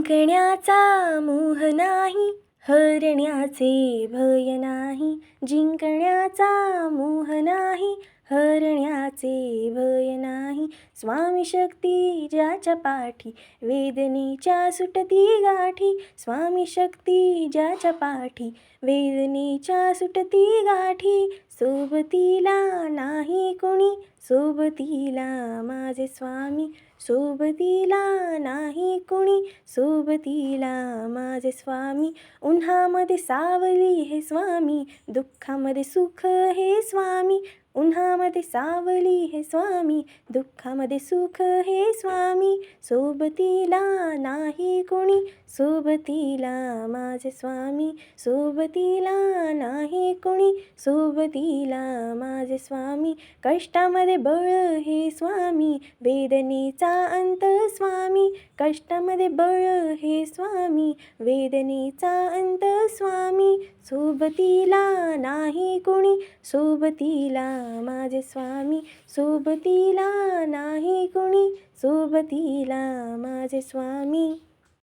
जिंकण्याचा मोह नाही, हरण्याचे भय नाही. जिंकण्याचा मोह नाही, हरण्याचे भय नाही. स्वामी शक्ती ज्याच्या पाठी, वेदनेच्या सुटती गाठी. स्वामी शक्ती ज्याच्या पाठी, वेदनेच्या सुटती गाठी. सोबतीला नाही कोणी, सोबतीला माझे स्वामी. सोबतीला नाही कोणी, सोबतीला माझे स्वामी. उन्हामध्ये सावली हे स्वामी, दुःखामध्ये सुख हे स्वामी. उन्हामध्ये सावली हे स्वामी, दुःखामध्ये सुख हे स्वामी. सोबतीला नाही कोणी, सोबतीला माझे स्वामी. सोबतीला नाही कोणी, सोबतीला माझे स्वामी. कष्टामध्ये बळ हे स्वामी, वेदनेचा अंत स्वामी. कष्टामध्ये बळ हे स्वामी, वेदनेचा अंत स्वामी. सोबतीला नाही कोणी, सोबतीला माझे स्वामी. सोबतीला नाही कोणी, सोबतीला माझे स्वामी.